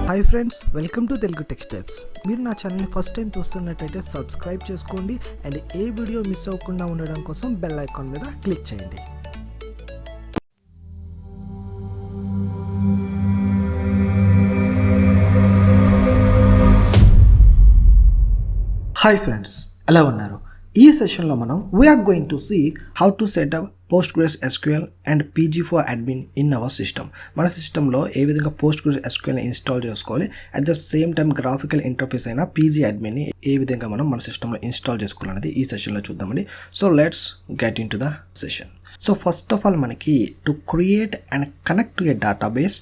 Hi friends, welcome to Telugu tech steps. మీరు నా ఛానల్ని ఫస్ట్ టైం చూస్తున్నట్టయితే సబ్స్క్రైబ్ చేసుకోండి అండ్ ఏ వీడియో మిస్ అవ్వకుండా ఉండడం కోసం బెల్ ఐకాన్ మీద క్లిక్ చేయండి. హాయ్ ఫ్రెండ్స్, ఎలా ఉన్నారు? ఈ సెషన్లో మనం we are going to see how to set up Postgresql and PG for admin in our system. మన సిస్టంలో ఏ విధంగా Postgresql ఇన్స్టాల్ చేసుకోవాలి, at the same time graphical interface అయిన PG అడ్మిన్ని ఏ విధంగా మనం మన సిస్టంలో ఇన్స్టాల్ చేసుకోవాలనేది ఈ సెషన్లో చూద్దామండి. So let's get into the session. So first of all మనకి to create and connect to a database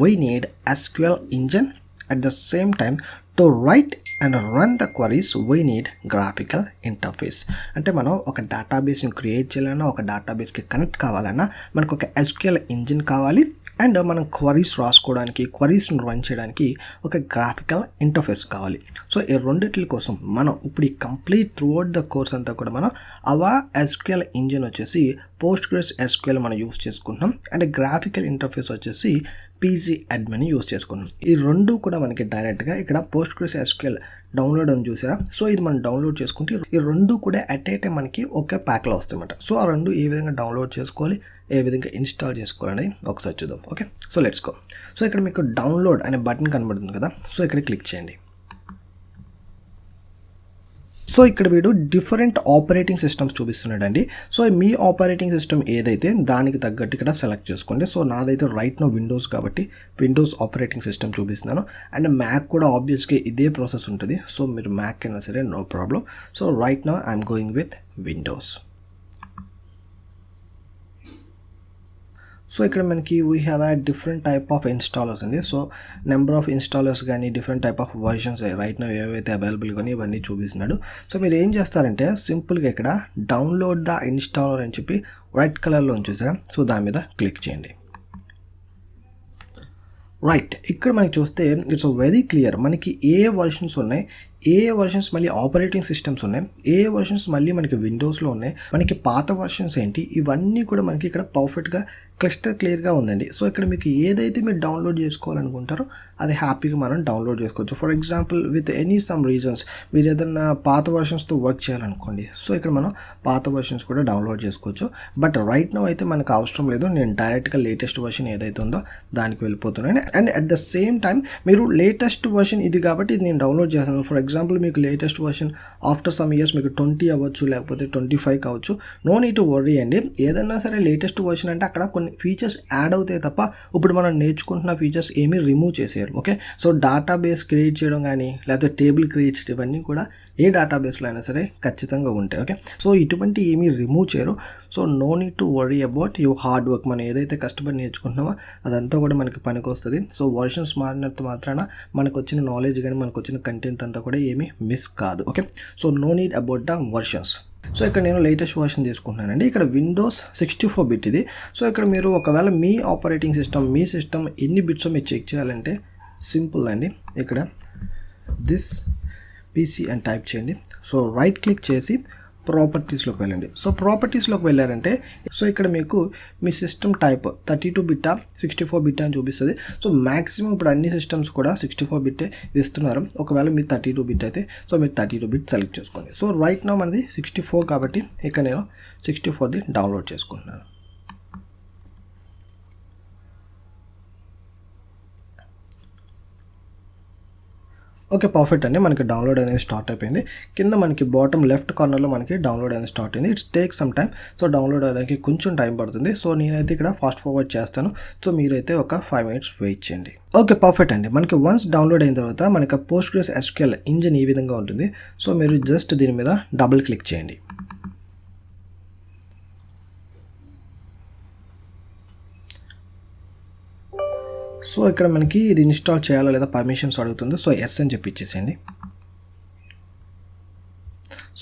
we need SQL engine. At the same time, to write and run the queries, we need graphical interface. అంటే మనం ఒక డేటాబేస్ని create చేయాలన్నా, ఒక డేటాబేస్కి connect కావాలన్నా మనకు ఒక SQL engine కావాలి. అండ్ మనం క్వరీస్ రాసుకోవడానికి, క్వరీస్ని రన్ చేయడానికి ఒక గ్రాఫికల్ ఇంటర్ఫేస్ కావాలి. సో ఈ రెండిట్ల కోసం మనం ఇప్పుడు ఈ కంప్లీట్ త్రూఅవుట్ ద కోర్స్ అంతా కూడా మనం SQL ఇంజిన్ వచ్చేసి Postgresql మనం యూస్ చేసుకుంటున్నాం. అండ్ గ్రాఫికల్ ఇంటర్ఫేస్ వచ్చేసి PG అడ్మిన్ యూస్ చేసుకున్నాం. ఈ రెండు కూడా మనకి డైరెక్ట్గా ఇక్కడ Postgresql డౌన్లోడ్ అని చూసారా. సో ఇది మనం డౌన్లోడ్ చేసుకుంటే ఈ రెండు కూడా అట్ ఏ టైం మనకి ఒకే ప్యాక్లో వస్తాయన్నమాట. సో ఆ రెండు ఏ విధంగా డౌన్లోడ్ చేసుకోవాలి, ఏ విధంగా ఇన్స్టాల్ చేసుకోవాలని ఒకసారి చూద్దాం. Okay, so let's go. So ఇక్కడ మీకు డౌన్లోడ్ అనే బటన్ కనబడుతుంది కదా, సో ఇక్కడ క్లిక్ చేయండి. సో ఇక్కడ వీడు డిఫరెంట్ ఆపరేటింగ్ సిస్టమ్స్ చూపిస్తున్నాడండి. సో మీ ఆపరేటింగ్ సిస్టమ్ ఏదైతే దానికి తగ్గట్టు ఇక్కడ సెలెక్ట్ చేసుకోండి. సో నాదైతే రైట్ నో విండోస్ కాబట్టి విండోస్ ఆపరేటింగ్ సిస్టమ్ చూపిస్తున్నాను. అండ్ మ్యాక్ కూడా ఆబ్వియస్గా ఇదే ప్రాసెస్ ఉంటుంది. సో మీరు మ్యాక్ అయినా సరే no problem. So right now I'm going with Windows. So ఇక్కడ మనకి we have a different type of installers అండి. సో నెంబర్ ఆఫ్ ఇన్స్టాలర్స్ కానీ different type of versions right నా ఏవైతే అవైలబుల్ కానీ ఇవన్నీ చూపిస్తున్నాడు. సో మీరు ఏం చేస్తారంటే సింపుల్గా ఇక్కడ డౌన్లోడ్ ద ఇన్స్టాలర్ అని చెప్పి వైట్ కలర్లో చూసారా. సో దాని మీద క్లిక్ చేయండి. రైట్, ఇక్కడ మనకి చూస్తే ఇట్స్ వెరీ క్లియర్. మనకి ఏ వర్షన్స్ ఉన్నాయి, ఏ వర్షన్స్ మళ్ళీ ఆపరేటింగ్ సిస్టమ్స్ ఉన్నాయి, ఏ వర్షన్స్ మళ్ళీ మనకి విండోస్లో ఉన్నాయి, మనకి పాత వర్షన్స్ ఏంటి, ఇవన్నీ కూడా మనకి ఇక్కడ పర్ఫెక్ట్గా క్లిస్టర్ క్లియర్గా ఉందండి. సో ఇక్కడ మీకు ఏదైతే మీరు డౌన్లోడ్ చేసుకోవాలనుకుంటారో అది హ్యాపీగా మనం డౌన్లోడ్ చేసుకోవచ్చు. For example with any some reasons మీరు ఏదైనా పాత వర్షన్స్తో వర్క్ చేయాలనుకోండి, సో ఇక్కడ మనం పాత వర్షన్స్ కూడా డౌన్లోడ్ చేసుకోవచ్చు. బట్ రైట్ నో అయితే మనకు అవసరం లేదు. నేను డైరెక్ట్గా లేటెస్ట్ వర్షన్ ఏదైతే ఉందో దానికి వెళ్ళిపోతున్నాను. And at the same time మీరు లేటెస్ట్ వర్షన్ ఇది కాబట్టి ఇది నేను డౌన్లోడ్ చేస్తాను. ఫర్ ఎగ్జాంపుల్ మీకు latest version after some years మీకు 20 అవ్వచ్చు, లేకపోతే 25 కావచ్చు. నో నీడ్ టు వర్రీ అండి. ఏదన్నా సరే లేటెస్ట్ వర్షన్ అంటే అక్కడ కొన్ని ఫీచర్స్ యాడ్ అవుతాయి తప్ప ఇప్పుడు మనం నేర్చుకుంటున్న ఫీచర్స్ ఏమీ రిమూవ్ చేసేయారు. ఓకే, సో డేటాబేస్ క్రియేట్ చేయడం కానీ లేకపోతే టేబుల్ క్రియేట్ చేయడం ఇవన్నీ కూడా ఏ డేటాబేస్లో అయినా సరే ఖచ్చితంగా ఉంటాయి. ఓకే, సో ఇటువంటి ఏమీ రిమూవ్ చేయరు. So no need to worry about you hard work. మనం ఏదైతే కష్టపడి నేర్చుకుంటున్నామో అదంతా కూడా మనకి పనికి వస్తుంది. సో వర్షన్స్ మారినంత మాత్రాన మనకు వచ్చిన నాలెడ్జ్ కానీ మనకు వచ్చిన కంటెంట్ అంతా కూడా ఏమీ మిస్ కాదు. Okay, so no need about the versions. So ఇక్కడ నేను లేటెస్ట్ వర్షన్ తీసుకుంటున్నానండి. ఇక్కడ విండోస్ 64 బిట్ ఇది. సో ఇక్కడ మీరు ఒకవేళ మీ ఆపరేటింగ్ సిస్టమ్, మీ సిస్టమ్ ఎన్ని బిట్స్ మీరు చెక్ చేయాలంటే సింపుల్ అండి. ఇక్కడ దిస్ PC అని టైప్ చేయండి. సో రైట్ క్లిక్ చేసి ప్రాపర్టీస్లోకి వెళ్ళండి. సో ప్రాపర్టీస్లోకి వెళ్ళారంటే సో ఇక్కడ మీకు మీ సిస్టమ్ టైప్ 32 బిట్టా 64 బిట్టా అని చూపిస్తుంది. సో మ్యాక్సిమం ఇప్పుడు అన్ని సిస్టమ్స్ కూడా 64 బిట్టే ఇస్తున్నారు. ఒకవేళ మీరు 32 బిట్ అయితే సో మీరు 32 బిట్ సెలెక్ట్ చేసుకోండి. సో రైట్ నా మనది 64 కాబట్టి ఇక్కడ నేను 64ది డౌన్లోడ్ చేసుకుంటున్నాను. ఓకే, పర్ఫెక్ట్ అండి. మనకి డౌన్లోడ్ అనేది స్టార్ట్ అయిపోయింది. కింద మనకి బాటమ్ లెఫ్ట్ కార్నర్లో మనకి డౌన్లోడ్ అనేది స్టార్ట్ అయింది. It's take some time. So download అవ్వడానికి కొంచెం టైం పడుతుంది. సో నేనైతే ఇక్కడ ఫాస్ట్ ఫార్వర్డ్ చేస్తాను. సో మీరైతే ఒక 5 minutes వెయిట్ చేయండి. ఓకే, పర్ఫెక్ట్ అండి. మనకి వన్స్ డౌన్లోడ్ అయిన తర్వాత మనకి Postgresql ఇంజిన్ ఈ విధంగా ఉంటుంది. సో మీరు జస్ట్ దీని మీద డబుల్ క్లిక్ చేయండి. సో ఇక్కడ మనకి ఇది ఇన్స్టాల్ చేయాలా లేదా పర్మిషన్స్ అడుగుతుంది. సో ఎస్ అని చెప్పి ఇచ్చేసేయండి.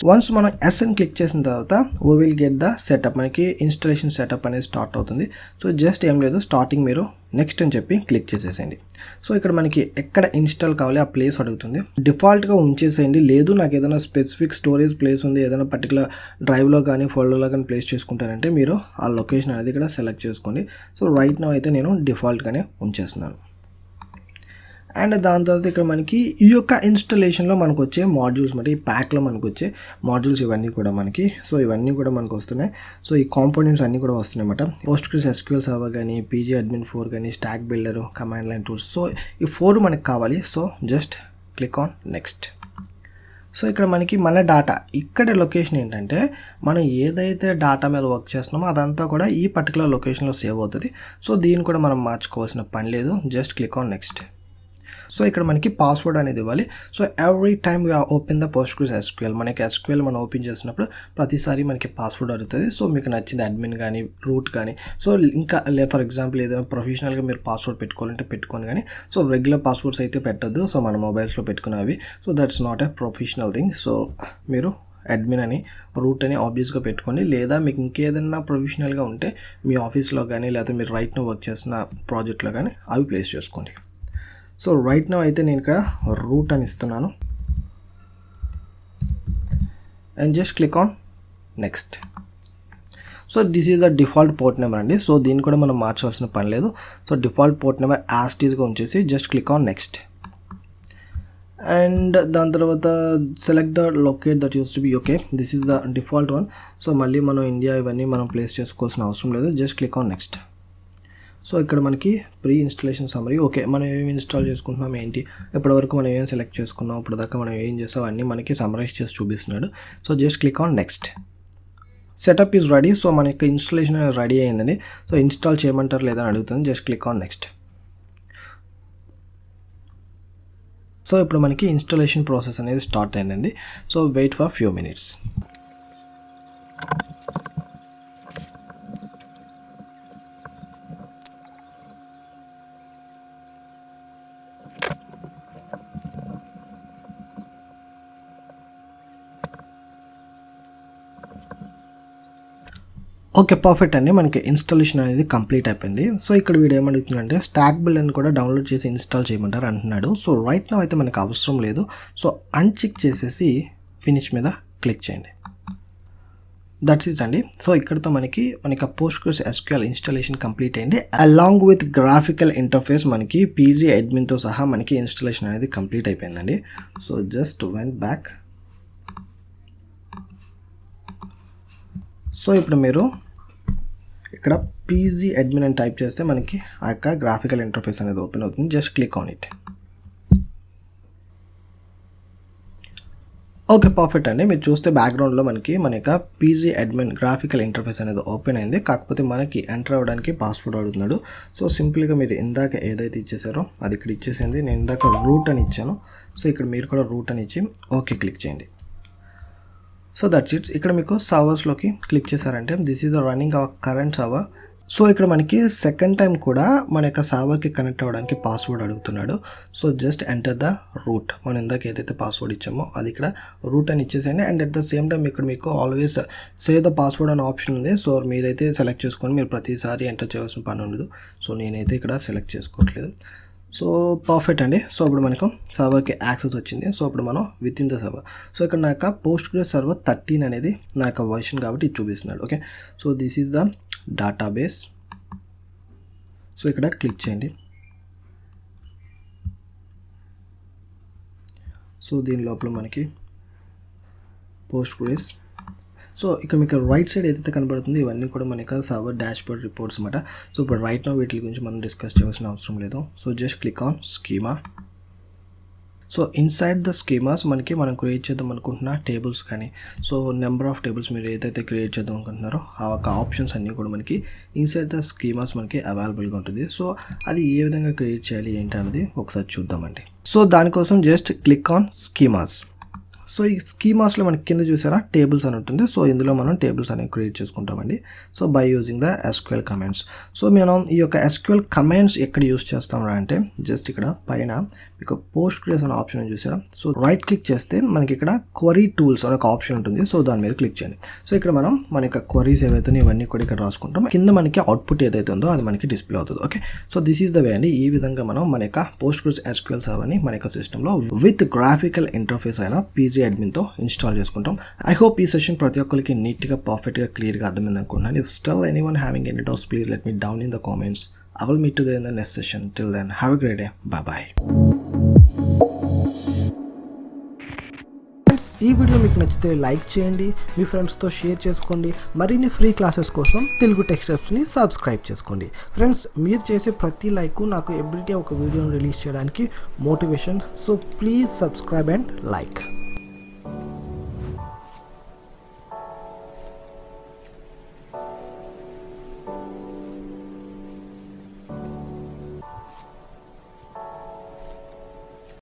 వన్స్ మనం ఎస్ అని క్లిక్ చేసిన తర్వాత we will get the setup. మనకి ఇన్స్టాలేషన్ సెటప్ అనేది స్టార్ట్ అవుతుంది. సో జస్ట్ ఏం లేదు, స్టార్టింగ్ మీరు నెక్స్ట్ అని చెప్పి క్లిక్ చేసేసేయండి. సో ఇక్కడ మనకి ఎక్కడ ఇన్స్టాల్ కావాలి ఆ ప్లేస్ అడుగుతుంది. డిఫాల్ట్గా ఉంచేసేయండి. లేదు నాకు ఏదైనా స్పెసిఫిక్ స్టోరేజ్ ప్లేస్ ఉంది, ఏదైనా పర్టికులర్ డ్రైవ్లో కానీ ఫోల్డర్లో కానీ ప్లేస్ చేసుకుంటారంటే మీరు ఆ లొకేషన్ అనేది ఇక్కడ సెలెక్ట్ చేసుకోండి. సో రైట్ నౌ అయితే నేను డిఫాల్ట్గానే ఉంచేస్తున్నాను. అండ్ దాని తర్వాత ఇక్కడ మనకి ఈ యొక్క ఇన్స్టలేషన్లో మనకు వచ్చే మాడ్యూల్స్ మరి ఈ ప్యాక్లో మనకు వచ్చే మాడ్యూల్స్ ఇవన్నీ కూడా మనకి సో ఇవన్నీ కూడా మనకు వస్తున్నాయి. సో ఈ కాంపోనెంట్స్ అన్నీ కూడా వస్తున్నాయి అన్నమాట. PostgreSQL సర్వర్ కానీ, పీజీ అడ్మిన్ 4 కానీ, stock builder, command line tools, so ఈ 4 మనకు కావాలి. So just click on next. So ఇక్కడ మనకి మన డేటా ఇక్కడ లొకేషన్ ఏంటంటే మనం ఏదైతే డేటా మీద వర్క్ చేస్తున్నామో అదంతా కూడా ఈ పర్టికులర్ లొకేషన్లో సేవ్ అవుతుంది. సో దీన్ని కూడా మనం మార్చుకోవాల్సిన పని లేదు. Just click on next. So ఇక్కడ మనకి పాస్వర్డ్ అనేది ఇవ్వాలి. So every time you open the PostgreSQL, మనకి SQL మనం ఓపెన్ చేసినప్పుడు ప్రతిసారి మనకి పాస్వర్డ్ అడుగుతుంది. సో మీకు నచ్చింది అడ్మిన్ కానీ, రూట్ కానీ, సో ఇంకా ఫర్ ఎగ్జాంపుల్ ఏదైనా ప్రొఫెషనల్గా మీరు పాస్వర్డ్ పెట్టుకోవాలంటే పెట్టుకోండి, కానీ సో రెగ్యులర్ పాస్వర్డ్స్ అయితే పెట్టద్దు. సో మన మొబైల్స్లో పెట్టుకున్నవి, so that's not a professional thing. So మీరు అడ్మిన్ అని, రూట్ అని ఆబ్వియస్గా పెట్టుకోండి. లేదా మీకు ఇంకేదైనా ప్రొఫెషనల్గా ఉంటే మీ ఆఫీస్లో కానీ లేదా మీరు రైట్ను వర్క్ చేస్తున్న ప్రాజెక్ట్లో కానీ అవి ప్లేస్ చేసుకోండి. సో రైట్ నౌ అయితే నేను ఇక్కడ రూట్ అని ఇస్తున్నాను and just click on next. So this is the default port number అండి. సో దీన్ని కూడా మనం మార్చవలసిన పని లేదు. So default port number as it ఈజ్గా ఉంచేసి just click on next. And దాని తర్వాత select the locate that use to be okay, this is the default one. So మళ్ళీ మనం ఇండియా ఇవన్నీ మనం ప్లేస్ చేసుకోవాల్సిన అవసరం లేదు. Just click on next. So ఇక్కడ మనకి ప్రీ ఇన్స్టాలేషన్ సమ్మరీ, ఓకే మనం ఏమి ఇన్స్టాల్ చేసుకుంటున్నాం ఏంటి, ఇప్పటివరకు మనం ఏం సెలెక్ట్ చేసుకున్నాం, ఇప్పుడు దాకా మనం ఏం చేస్తాం అన్నీ మనకి సమ్మరైజ్ చేసి చూపిస్తున్నాడు. So just click on next. Setup is ready. So మన యొక్క ఇన్స్టాలేషన్ రెడీ అయిందండి. సో ఇన్స్టాల్ చేయమంటారు లేదా అని అడుగుతుంది. Just click on next. So ఇప్పుడు మనకి ఇన్స్టాలేషన్ ప్రాసెస్ అనేది స్టార్ట్ అయిందండి. So wait for few minutes. Okay perfect అండి, మనకి ఇన్స్టాలేషన్ అనేది కంప్లీట్ అయిపోయింది. సో ఇక్కడ వీడియో ఏమడుగుతుందంటే స్టాక్ బిల్డర్ని కూడా డౌన్లోడ్ చేసి ఇన్స్టాల్ చేయమంటారు అంటున్నాడు. సో రైట్ నౌ అయితే మనకు అవసరం లేదు. సో అన్చెక్ చేసేసి ఫినిష్ మీద క్లిక్ చేయండి. దట్స్ ఇట్ అండి. సో ఇక్కడతో మనకి PostgreSQL ఇన్స్టాలేషన్ కంప్లీట్ అయింది. అలాంగ్ విత్ గ్రాఫికల్ ఇంటర్ఫేస్ మనకి పీజీ అడ్మిన్తో సహా మనకి ఇన్స్టాలేషన్ అనేది కంప్లీట్ అయిపోయిందండి. So just went back. So ఇప్పుడు మీరు ఇక్కడ పీజీ అడ్మిన్ అని టైప్ చేస్తే మనకి ఆ యొక్క గ్రాఫికల్ ఇంటర్ఫేస్ అనేది ఓపెన్ అవుతుంది. Just click on it. Okay perfect అండి, మీరు చూస్తే బ్యాక్గ్రౌండ్లో మనకి మన యొక్క పీజీ అడ్మిన్ గ్రాఫికల్ ఇంటర్ఫేస్ అనేది ఓపెన్ అయింది. కాకపోతే మనకి ఎంటర్ అవ్వడానికి పాస్వర్డ్ అడుగుతున్నాడు. సో సింపుల్గా మీరు ఇందాక ఏదైతే ఇచ్చేసారో అది ఇక్కడ ఇచ్చేసింది. నేను ఇందాక రూట్ అని ఇచ్చాను. సో ఇక్కడ మీరు కూడా రూట్ అని ఇచ్చి ఓకే క్లిక్ చేయండి. So that's it. ఇక్కడ మీకు సర్వర్స్లోకి క్లిక్ చేశారంటే this is the running our current server. So ఇక్కడ మనకి సెకండ్ టైం కూడా మన యొక్క సర్వర్కి కనెక్ట్ అవ్వడానికి పాస్వర్డ్ అడుగుతున్నాడు. So just enter the root. మనం ఇందాక ఏదైతే పాస్వర్డ్ ఇచ్చామో అది ఇక్కడ రూట్ అని ఇచ్చేసేయండి. And at the same time ఇక్కడ మీకు ఆల్వేస్ సేవ్ ద పాస్వర్డ్ అనే ఆప్షన్ ఉంది. సో మీరైతే సెలెక్ట్ చేసుకొని మీరు ప్రతిసారి ఎంటర్ చేయాల్సిన పని ఉండదు. సో నేనైతే ఇక్కడ సెలెక్ట్ చేసుకోవట్లేదు. సో పర్ఫెక్ట్ అండి. సో ఇప్పుడు మనకు సర్వర్కి యాక్సెస్ వచ్చింది. సో ఇప్పుడు మనం with in the server. So ఇక్కడ నా యొక్క Postgres సర్వర్ 13 అనేది నా యొక్క వర్షన్ కాబట్టి ఇది చూపిస్తున్నాడు. Okay, so this is the database. So ఇక్కడ క్లిక్ చేయండి. సో దీని లోపల మనకి Postgres. సో ఇక్కడ మీకు రైట్ సైడ్ ఏదైతే కనబడుతుంది ఇవన్నీ కూడా మనకి సర్వర్ డాష్బోర్డ్ రిపోర్ట్స్ అన్నమాట. సో ఇప్పుడు రైట్ నౌ వీటి గురించి మనం డిస్కస్ చేయాల్సిన అవసరం లేదు. So just click on schema. So inside the schemas మనకి మనం క్రియేట్ చేద్దాం అనుకుంటున్న టేబుల్స్ కానీ, సో నెంబర్ ఆఫ్ టేబుల్స్ మీరు ఏదైతే క్రియేట్ చేద్దాం అనుకుంటున్నారో ఆ యొక్క ఆప్షన్స్ అన్నీ కూడా మనకి ఇన్సైడ్ ద స్కీమాస్ మనకి అవైలబుల్గా ఉంటుంది. సో అది ఏ విధంగా క్రియేట్ చేయాలి ఏంటి అనేది ఒకసారి చూద్దామండి. సో దానికోసం just click on schemas. So ఈ స్కీమాస్లో మనకి కింద చూసారా టేబుల్స్ అని ఉంటుంది. సో ఇందులో మనం టేబుల్స్ అనేవి క్రియేట్ చేసుకుంటామండి. So by using the SQL commands. So మనం ఈ యొక్క SQL కమాండ్స్ ఎక్కడ యూస్ చేస్తామరా అంటే జస్ట్ ఇక్కడ పైన మీకు Postgres అనే ఆప్షన్ చూసారా. సో రైట్ క్లిక్ చేస్తే మనకి ఇక్కడ క్వరీ టూల్స్ అనే ఒక ఆప్షన్ ఉంటుంది. సో దాని మీద క్లిక్ చేయండి. సో ఇక్కడ మనం మన యొక్క క్వరీస్ ఏవైతే ఇవన్నీ కూడా ఇక్కడ రాసుకుంటాం. కింద మనకి అవుట్పుట్ ఏదైతే ఉందో అది మనకి డిస్ప్లే అవుతుంది. Okay, so this is the way అండి. ఈ విధంగా మనం మన యొక్క PostgreSQL సర్వర్ని మన యొక్క సిస్టంలో విత్ గ్రాఫికల్ ఇంటర్ఫేస్ అయిన పీజీ అడ్మిన్తో ఇన్స్టాల్ చేసుకుంటాం. ఐ హోప్ ఈ సెషన్ ప్రతి ఒక్కరికి నీట్గా పర్ఫెక్ట్గా క్లియర్గా అర్థమైంది అనుకున్నాను. If still anyone having any doubts please let me down in the comments. I will meet you there in the next session. Till then, have a great day. Bye bye. Friends, ఈ video మీకు నచ్చితే like చేయండి, మీ ఫ్రెండ్స్తో share చేసుకోండి. మరిన్ని free classes కోసం Telugu tech స్టెప్స్ని subscribe చేసుకోండి. Friends, మీరు చేసే ప్రతి లైక్ నాకు ఎవ్రీడే ఒక వీడియోని రిలీజ్ చేయడానికి motivation. So please subscribe and like.